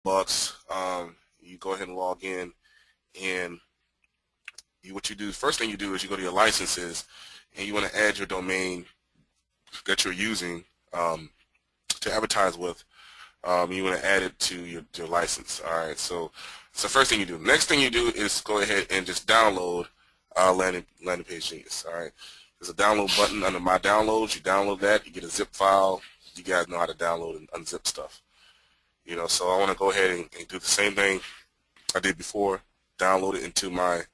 bucks. You go ahead and log in, and what you do, first thing you do is you go to your licenses, and you want to add your domain that you're using to advertise with. You want to add it to your license. All right, so it's the first thing you do. Next thing you do is go ahead and just download landing page Genius. All right, there's a download button under My Downloads. You download that. You get a zip file. You guys know how to download and unzip stuff. So I want to go ahead and do the same thing I did before. Download it into my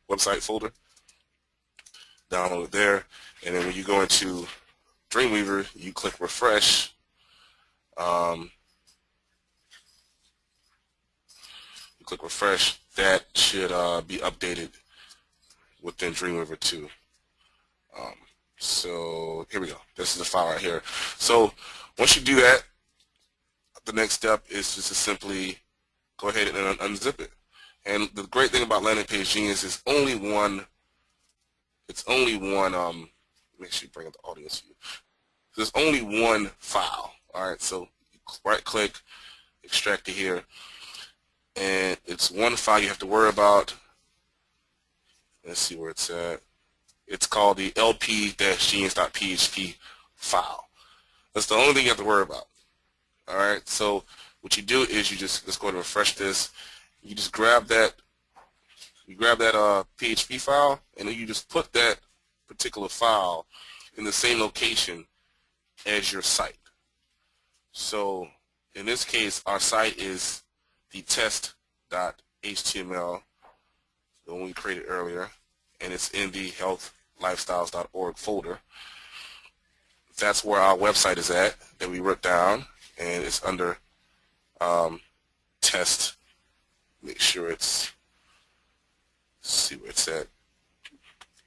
website folder. Download it there, and then when you go into Dreamweaver, you click refresh. You click refresh. That should be updated within Dreamweaver 2. So here we go. This is the file right here. So once you do that, the next step is just to simply go ahead and unzip it. And the great thing about Landing Page Genius is only one. It's only one. Make sure you bring up the audience view. There's only one file. All right. So right-click, extract it here, and it's one file you have to worry about. Let's see where it's at. It's called the lp-genius.php file. That's the only thing you have to worry about. All right. So what you do is let's go ahead and refresh this. You just grab that. You grab that PHP file, and then you just put that particular file in the same location as your site. So in this case, our site is the test.html, the one we created earlier, and it's in the healthlifestyles.org folder. That's where our website is at that we wrote down, and it's under test. Make sure let's see where it's at.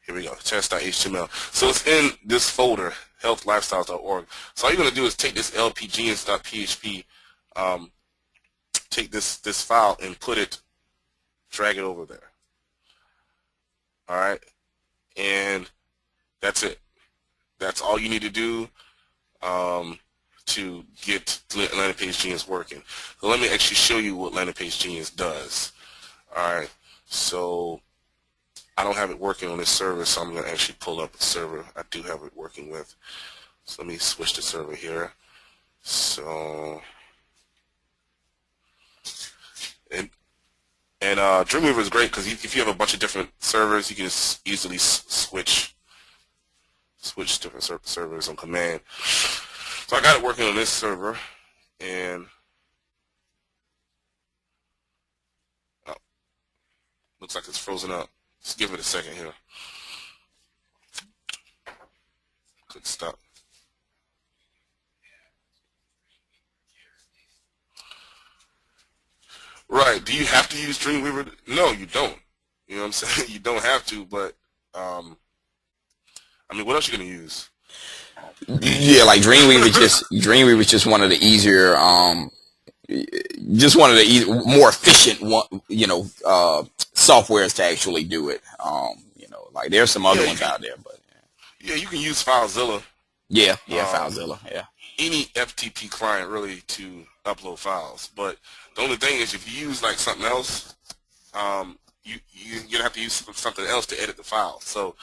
Here we go, test.html. So it's in this folder, healthlifestyles.org. So all you're going to do is take this lpgenius.php, take this file and drag it over there. All right, and that's it. That's all you need to do to get Landing Page Genius working. So let me actually show you what Landing Page Genius does. All right, so I don't have it working on this server, so I'm going to actually pull up a server I do have it working with. So let me switch the server here. So, and Dreamweaver is great because if you have a bunch of different servers, you can just easily switch different servers on command. So I got it working on this server, and looks like it's frozen up. Let's give it a second here. Click stop. Right. Do you have to use Dreamweaver? No, you don't. You know what I'm saying? You don't have to, but I mean, what else are you gonna use? Yeah, like Dreamweaver is just one of the easier, just one of the more efficient one, softwares to actually do it. Like there's some other ones out there, but yeah, you can use FileZilla. Yeah, FileZilla, yeah. Any FTP client really to upload files, but the only thing is if you use like something else, you're gonna have to use something else to edit the file. So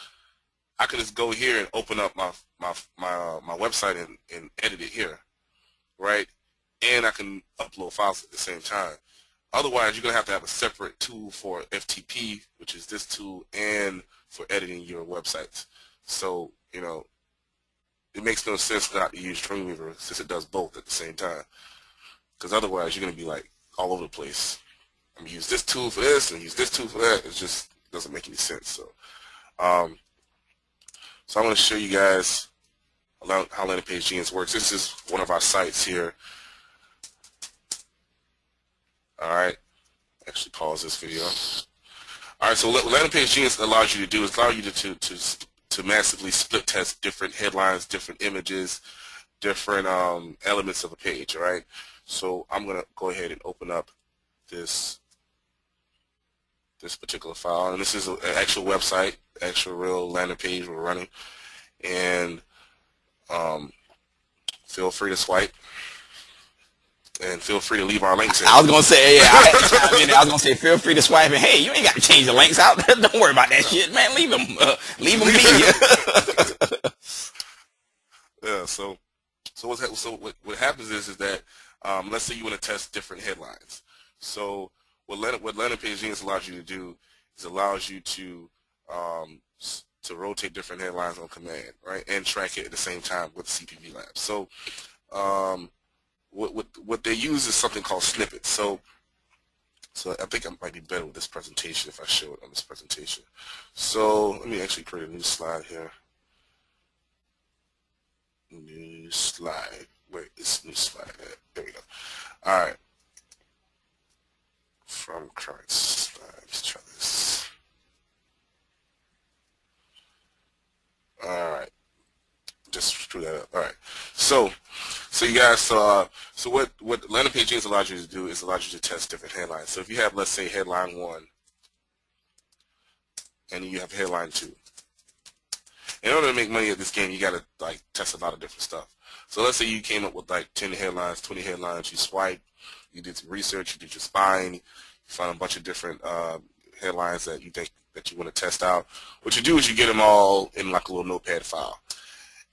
I can just go here and open up my website and edit it here, right? And I can upload files at the same time. Otherwise, you're gonna have to have a separate tool for FTP, which is this tool, and for editing your websites. So it makes no sense not to use Dreamweaver since it does both at the same time. Because otherwise, you're gonna be like all over the place. I'm gonna use this tool for this and use this tool for that. It just doesn't make any sense. So I'm going to show you guys how Landing Page Genius works. This is one of our sites here. All right. Actually, pause this video. All right. So what Landing Page Genius allows you to do is allow you to massively split test different headlines, different images, different elements of a page. All right. So I'm going to go ahead and open up this particular file, and this is an actual website, actual real landing page we're running, and feel free to swipe. And feel free to leave our links in. I was gonna say, yeah, I had to chime in there. I was gonna say, feel free to swipe and hey, you ain't got to change the links out. Don't worry about that shit, man. Leave them be. Yeah. So what happens is that let's say you want to test different headlines. So what landing page genius allows you to do is allows you to rotate different headlines on command, right, and track it at the same time with CPV Labs. So what they use is something called snippets. So I think I might be better with this presentation if I show it on this presentation. So let me actually create a new slide here. New slide. Where is new slide at? There we go. All right. From current slide. Let's try this. All right. Just screw that up. All right. So you guys saw. So what landing page genius allows you to do is allows you to test different headlines. So if you have, let's say, headline 1, and then you have headline 2. In order to make money at this game, you gotta like test a lot of different stuff. So let's say you came up with like 10 headlines, 20 headlines. You swiped, you did some research, you did your spying, you found a bunch of different headlines that you think that you want to test out. What you do is you get them all in like a little notepad file.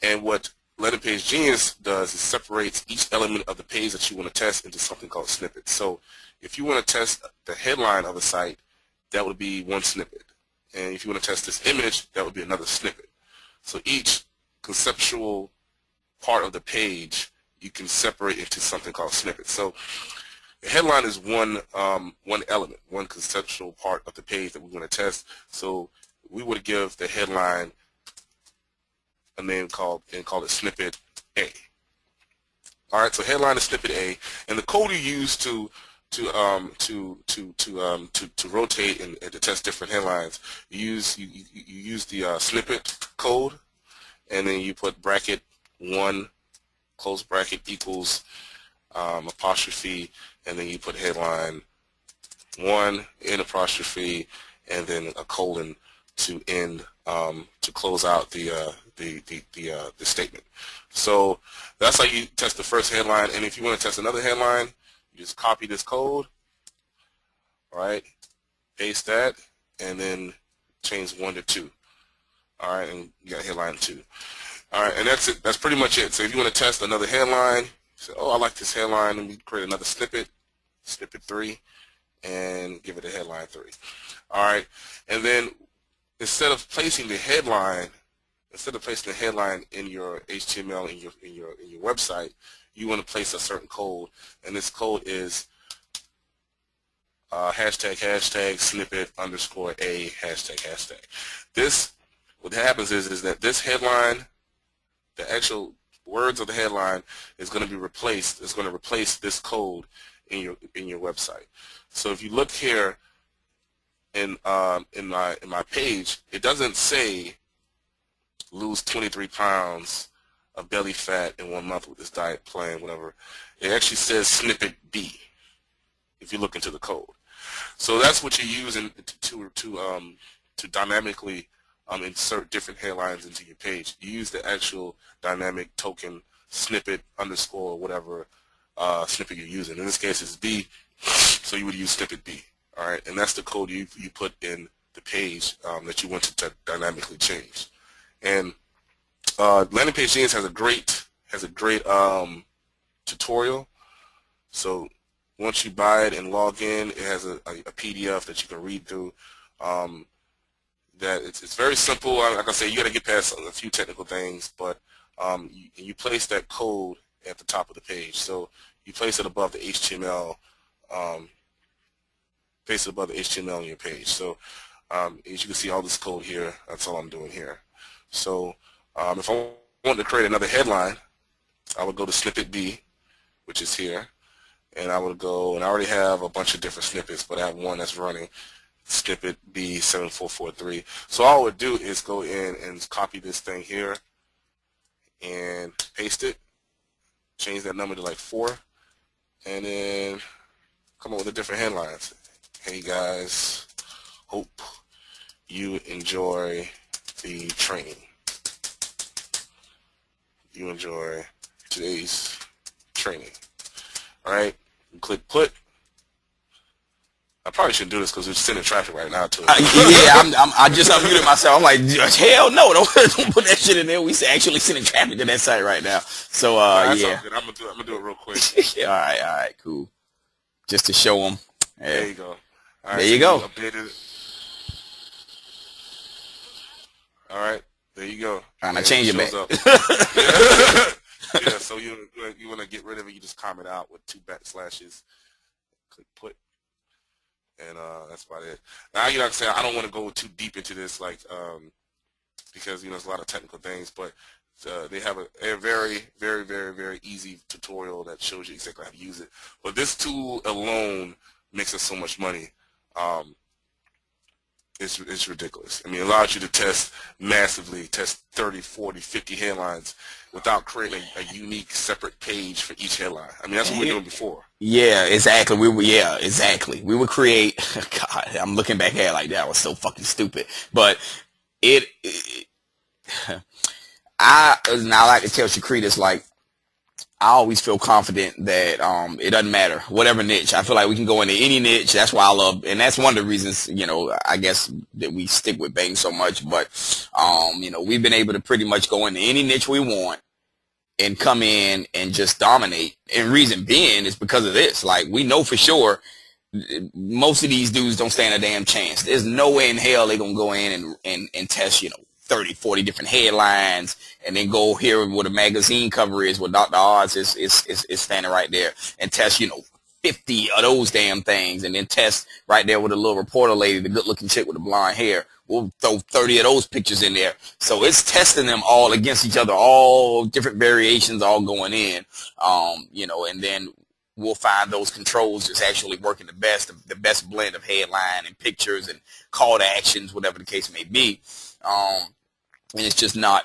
And what landing page genius does is separates each element of the page that you want to test into something called snippets. So if you want to test the headline of a site, that would be one snippet. And if you want to test this image, that would be another snippet. So each conceptual part of the page you can separate into something called snippets. So the headline is one element, one conceptual part of the page that we want to test. So we would give the headline a name called it snippet A. All right, so headline is snippet A, and the code you use to rotate and to test different headlines, you use the snippet code, and then you put bracket 1 close bracket equals apostrophe, and then you put headline 1 in apostrophe, and then a colon to end to close out the statement. So that's how you test the first headline. And if you want to test another headline, you just copy this code, all right, paste that, and then change 1 to 2. All right, and you got headline 2. All right, and that's it. That's pretty much it. So if you want to test another headline, you say, oh, I like this headline, and we create another snippet, snippet 3, and give it a headline 3. All right, and then instead of placing the headline in your HTML in your website, you want to place a certain code, and this code is hashtag snippet underscore A hashtag. This, what happens is that this headline, the actual words of the headline is going to be replaced. It's going to replace this code in your website. So if you look here in my page, it doesn't say lose 23 pounds of belly fat in 1 month with this diet plan, whatever. It actually says snippet B if you look into the code. So that's what you use to dynamically insert different headlines into your page. You use the actual dynamic token snippet underscore whatever snippet you're using. In this case, it's B, so you would use snippet B. All right, and that's the code you put in the page that you want to dynamically change. And landing page genius has a great tutorial. So once you buy it and log in, it has a PDF that you can read through. That it's very simple. Like I say, you got to get past a few technical things, but you place that code at the top of the page. So you place it above the HTML. Place it above the HTML on your page. So as you can see, all this code here. That's all I'm doing here. So if I wanted to create another headline, I would go to snippet B, which is here, and I would go, and I already have a bunch of different snippets, but I have one that's running, snippet B7443. So all I would do is go in and copy this thing here and paste it, change that number to like 4, and then come up with the different headlines. Hey guys, hope you enjoy the training. You enjoy today's training. All right, You click put. I probably shouldn't do this because we're sending traffic right now to it. Yeah, I just unmuted myself. I'm like, hell no, don't put that shit in there. We actually sending traffic to that site right now. So Nah, that's yeah. all good. I'm gonna do it real quick. All right, cool. Just to show them. Yeah. There you go. All right, there so you go. Updated it. All right, there you go. Trying to change it back. Yeah, so you want to get rid of it, you just comment out with 2 backslashes. Click put. And that's about it. Now, like I said, I don't want to go too deep into this, because there's a lot of technical things, but they have a very, very, very, very easy tutorial that shows you exactly how to use it. But this tool alone makes us so much money. It's ridiculous. I mean, it allows you to test massively, test 30, 40, 50 headlines without creating a unique separate page for each headline. I mean, that's what we were doing before. Yeah, exactly. We would create. God, I'm looking back at it like that was so fucking stupid. But I like to tell Shakritas, like, I always feel confident that it doesn't matter, whatever niche. I feel like we can go into any niche. That's why I love, and that's one of the reasons, I guess that we stick with Bang so much. But we've been able to pretty much go into any niche we want and come in and just dominate. And reason being is because of this. Like, we know for sure most of these dudes don't stand a damn chance. There's no way in hell they're gonna go in and test 30, 40 different headlines, and then go here what a magazine cover is, what Dr. Oz is standing right there, and test 50 of those damn things, and then test right there with a little reporter lady, the good looking chick with the blonde hair. We'll throw 30 of those pictures in there. So it's testing them all against each other, all different variations, all going in, and then we'll find those controls just actually working the best blend of headline and pictures and call to actions, whatever the case may be. And it's just not,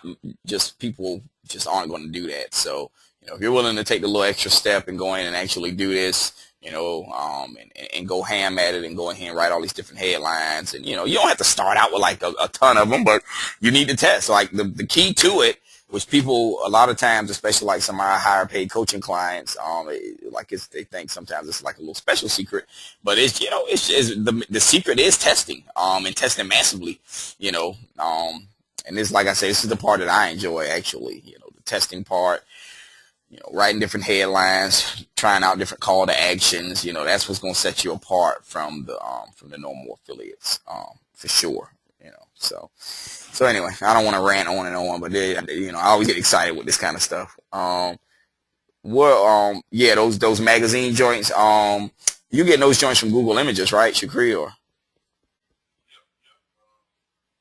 people just aren't going to do that. So, if you're willing to take the little extra step and go in and actually do this, and go ham at it and go in here and write all these different headlines, and, you don't have to start out with like a ton of them, but you need to test. Like the key to it, which people a lot of times, especially like some of our higher paid coaching clients, they think sometimes it's like a little special secret, but it's, the secret is testing, and testing massively, and this, like I say, this is the part that I enjoy, actually, the testing part, writing different headlines, trying out different call to actions, that's what's going to set you apart from the normal affiliates, for sure, so anyway, I don't want to rant on and on, but I always get excited with this kind of stuff. Those magazine joints, you get those joints from Google Images, right, Shakri, or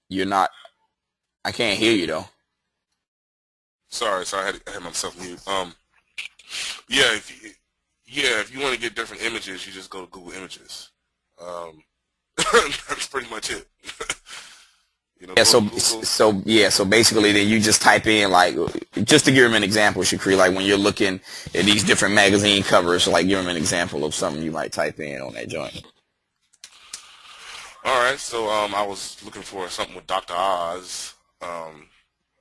you're not? I can't hear you though. Sorry, I had myself mute. If you want to get different images, you just go to Google Images. That's pretty much it. So basically, then you just type in, like, just to give them an example, Shakri, like when you're looking at these different magazine covers, like give them an example of something you might type in on that joint. All right, so I was looking for something with Dr. Oz.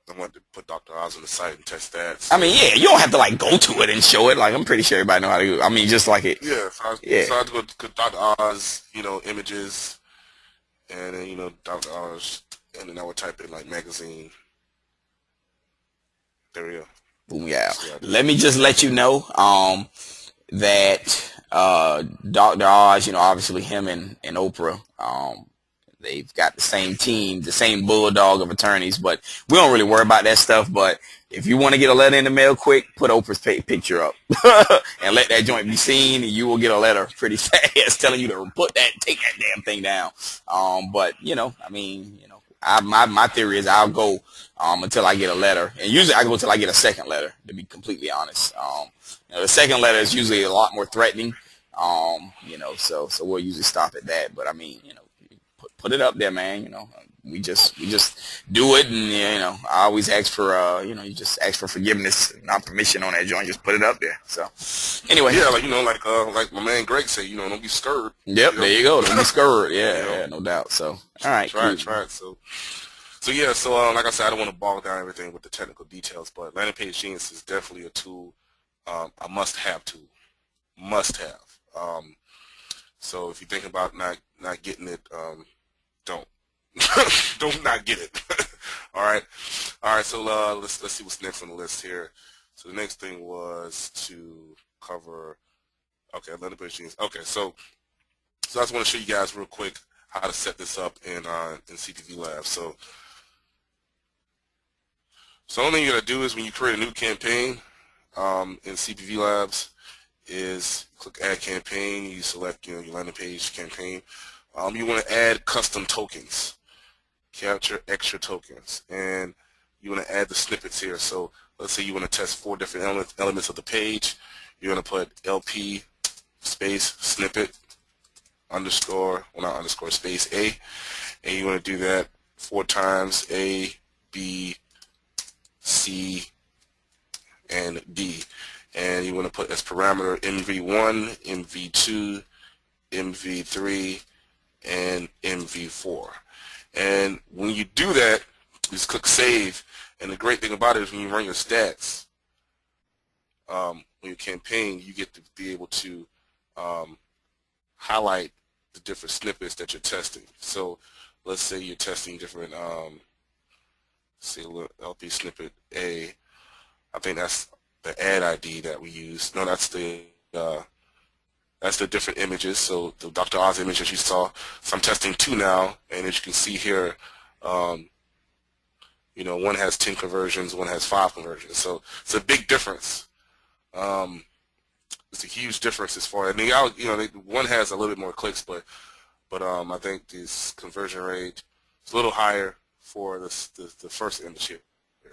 I wanted to put Dr. Oz on the site and test that. So. I mean, yeah, you don't have to like go to it and show it. Like, I'm pretty sure everybody know how to do it. I mean, just like it. Yeah, so I had to go to Dr. Oz, images, and then Dr. Oz, and then I would type in like magazine. There we go. Boom, yeah. Let me just let you know that Dr. Oz, obviously him and Oprah, they've got the same team, the same bulldog of attorneys, but we don't really worry about that stuff. But if you want to get a letter in the mail quick, put Oprah's picture up and let that joint be seen, and you will get a letter pretty fast telling you to take that damn thing down. But my theory is I'll go until I get a letter, and usually I go until I get a second letter, to be completely honest. The second letter is usually a lot more threatening, so we'll usually stop at that. But I mean, put it up there, man. We just do it, and I always ask for you just ask for forgiveness, not permission on that joint. Just put it up there. So anyway, yeah, like my man Greg said, don't be scared. Yep, there you go. Don't be scared. Yeah, no doubt. So all right, try it. So like I said, I don't want to bog down everything with the technical details, but Landing Page Genius is definitely a tool, a must-have tool. Must-have. So if you think about not getting it, don't don't not get it. All right. So let's see what's next on the list here. So the next thing was to cover. Okay, landing page genes. Okay, so I just want to show you guys real quick how to set this up in CPV Labs. So the only thing you gotta do is when you create a new campaign in CPV Labs is click Add Campaign. You select your landing page campaign. You want to add custom tokens, capture extra tokens, and you want to add the snippets here. So let's say you want to test 4 different elements of the page. You're going to put LP space snippet underscore, well not underscore, space A, and you want to do that 4 times, A, B, C, and D. And you want to put as parameter MV1, MV2, MV3, and MV4. And when you do that, just click Save. And the great thing about it is when you run your stats, on your campaign, you get to be able to highlight the different snippets that you're testing. So let's say you're testing different, say LP snippet A. I think that's the ad ID that we use. No, that's the different images. So the Dr. Oz image that you saw. So I'm testing 2 now, and as you can see here, you know, one has 10 conversions, one has 5 conversions. So it's a big difference. It's a huge difference as far. I mean, you know, one has a little bit more clicks, but I think this conversion rate is a little higher for the first image here.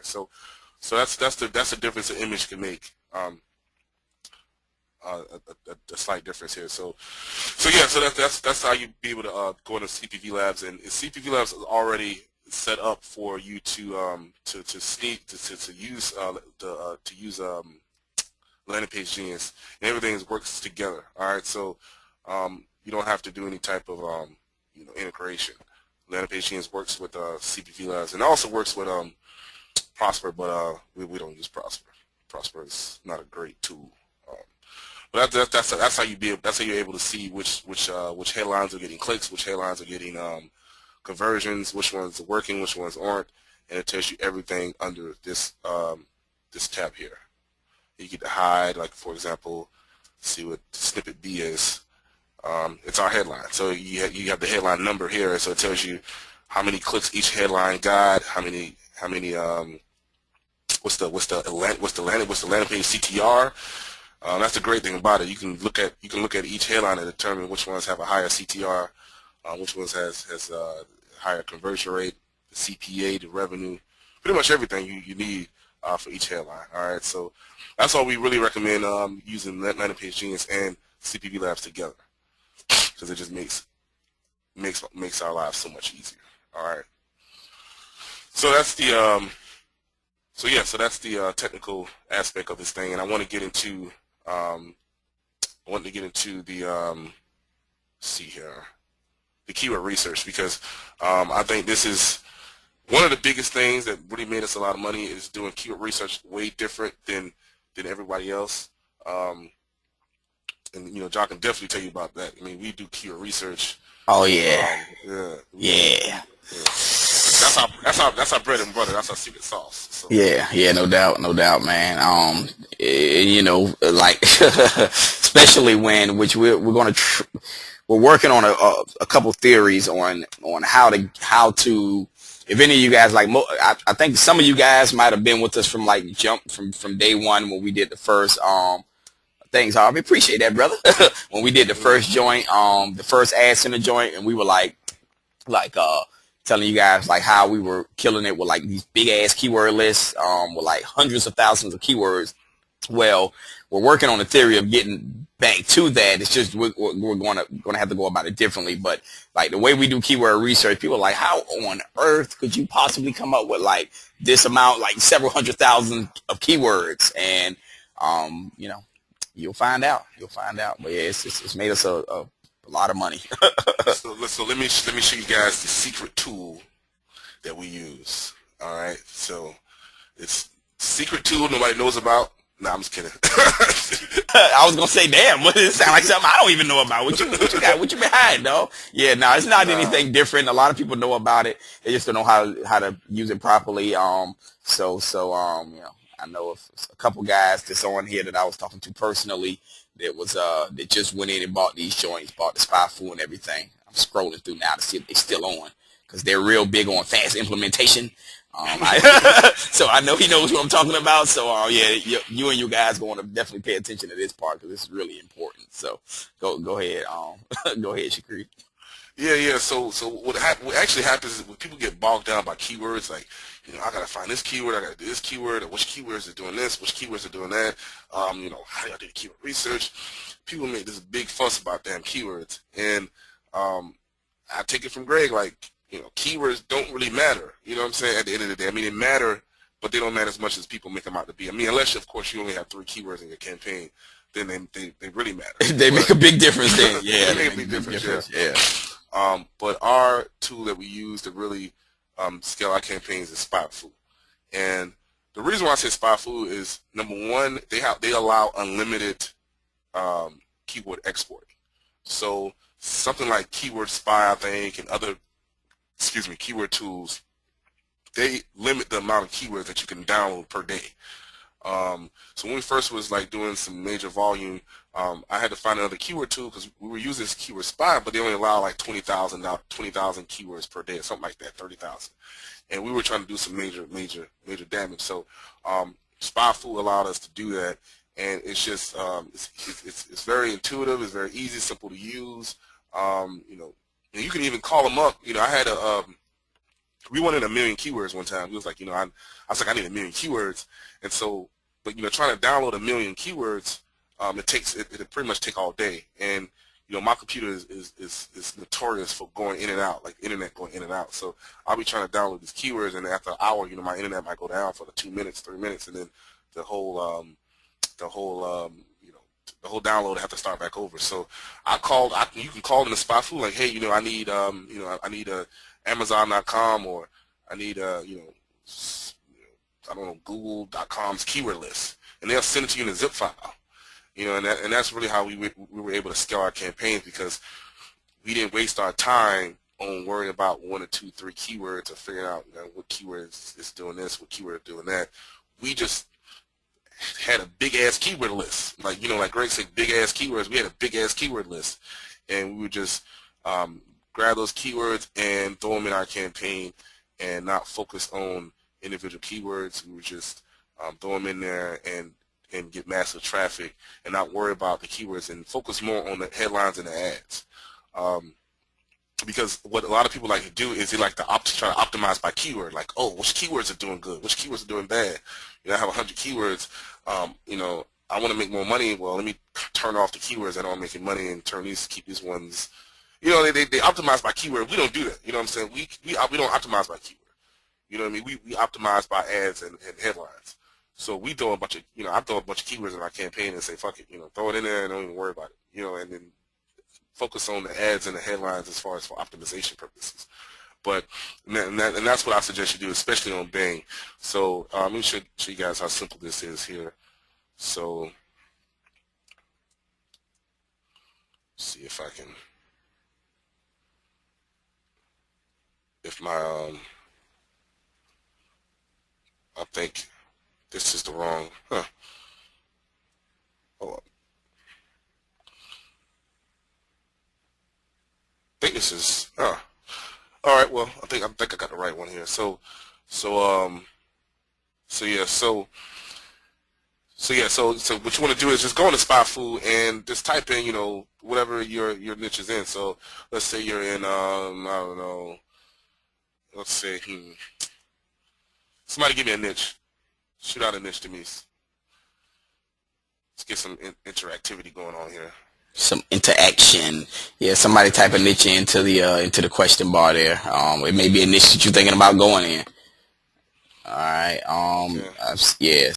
So that's the difference an image can make. A slight difference here. So yeah. So that's how you be able to go into CPV Labs, and CPV Labs is already set up for you to use landing page genes, and everything works together. All right. So you don't have to do any type of you know, integration. Landing page genes works with CPV Labs, and it also works with Prosper, but we don't use Prosper. Prosper is not a great tool. But that's how you're able to see which headlines are getting clicks, which headlines are getting conversions, which ones are working, which ones aren't, and it tells you everything under this this tab here. You get to hide, like for example, see what snippet B is. It's our headline, so you have the headline number here, so it tells you how many clicks each headline got, how many what's the landing page CTR. That's the great thing about it. You can look at each headline and determine which ones have a higher CTR, which ones has higher conversion rate, the CPA, the revenue, pretty much everything you need for each headline. All right, so that's why we really recommend using landing page genes and CPV Labs together, because it just makes our lives so much easier. All right, so that's the that's the technical aspect of this thing, and I want to get into the see here, the keyword research, because I think this is one of the biggest things that really made us a lot of money, is doing keyword research way different than everybody else. And you know, John can definitely tell you about that. I mean, we do keyword research. Oh yeah. Yeah. That's our bread and butter. That's our secret sauce. So. Yeah, no doubt, man. You know, like especially which we're working on a couple theories on how to. If any of you guys I think some of you guys might have been with us from from day one when we did the first things. Harvey, appreciate that, brother. When we did the first joint, the first ad center joint, and we were telling you guys how we were killing it with these big ass keyword lists with hundreds of thousands of keywords. Well, we're working on the theory of getting back to that. It's just we're going to have to go about it differently. But the way we do keyword research, people are like, how on earth could you possibly come up with this amount, several hundred thousand of keywords? And you know, you'll find out. But yeah, it's made us a lot of money. so let me show you guys the secret tool that we use. All right, so it's a secret tool nobody knows about. Nah, I'm just kidding. I was gonna say, damn, what does it sound like something I don't even know about? What you got? What you behind, though? Yeah, no, it's not anything different. A lot of people know about it. They just don't know how to use it properly. You know, I know of a couple guys that's on here that I was talking to personally that just went in and bought these joints, bought the spy food and everything. I'm scrolling through now to see if they're still on because they're real big on fast implementation. So I know he knows what I'm talking about. So yeah, you and you guys going to definitely pay attention to this part because this is really important. So go ahead, go ahead, Shakri. Yeah. So what actually happens is when people get bogged down by keywords, like, you know, I gotta find this keyword, I gotta do this keyword, or which keywords are doing this, which keywords are doing that. You know, how do I do the keyword research? People make this big fuss about damn keywords, and I take it from Greg, like, you know, keywords don't really matter. You know what I'm saying? At the end of the day, I mean, they matter, but they don't matter as much as people make them out to be. I mean, unless, of course, you only have 3 keywords in your campaign, then they really matter. They make a big difference then. Yeah, they make a big difference. Yeah. But our tool that we use to really scale our campaigns is SpotFood. And the reason why I say SpotFood is, number one, they allow unlimited keyword exporting. So something like Keyword Spy, I think, and other keyword tools, they limit the amount of keywords that you can download per day. So when we first was like doing some major volume, I had to find another keyword tool because we were using this Keyword Spy, but they only allow like 20,000 keywords per day, or something like that, 30,000. And we were trying to do some major damage. So SpyFood allowed us to do that, and it's just it's very intuitive, it's very easy, simple to use. You know, and you can even call them up. You know, I had we wanted 1 million keywords one time. We was like, you know, I was like, I need 1 million keywords, and so, but you know, trying to download 1 million keywords, it pretty much take all day, and you know, my computer is notorious for going in and out, like internet going in and out. So I'll be trying to download these keywords, and after an hour, you know, my internet might go down for the 2 minutes, 3 minutes, and then the whole download have to start back over. So you can call in the SpotFood, like, hey, you know, I need I need a Amazon.com, or I need I don't know, Google.com's keyword list, and they'll send it to you in a zip file. You know, and that's really how we were able to scale our campaigns, because we didn't waste our time on worrying about 1 or 2, 3 keywords or figuring out, you know, what keyword is doing this, what keyword is doing that. We just had a big ass keyword list, like, you know, like Greg said, big ass keywords. We had a big ass keyword list, and we would just grab those keywords and throw them in our campaign, and not focus on individual keywords. We would just throw them in there and get massive traffic, and not worry about the keywords, and focus more on the headlines and the ads. Because what a lot of people like to do is they like to try to optimize by keyword, like, oh, which keywords are doing good, which keywords are doing bad. You know, I have 100 keywords. You know, I want to make more money. Well, let me turn off the keywords that aren't making money and keep these ones. You know, they optimize by keyword. We don't do that. You know what I'm saying? We don't optimize by keyword. You know what I mean? We optimize by ads and headlines. So we throw a bunch of, you know, I throw a bunch of keywords in our campaign and say, fuck it, you know, throw it in there and don't even worry about it. You know, and then focus on the ads and the headlines as far as for optimization purposes. But and that's what I suggest you do, especially on Bing. So let me show you guys how simple this is here. So see if I can, if my I think this is the wrong, hold on. I think this is, all right, well, I think I got the right one here. So what you want to do is just go into SpotFood and just type in, you know, whatever your niche is in. So let's say you're in, I don't know, let's say, somebody give me a niche. Shoot out a niche to me. Let's get some interactivity going on here. Some interaction. Yeah, somebody type a niche into the question bar there. It may be a niche that you're thinking about going in. All right. Yeah.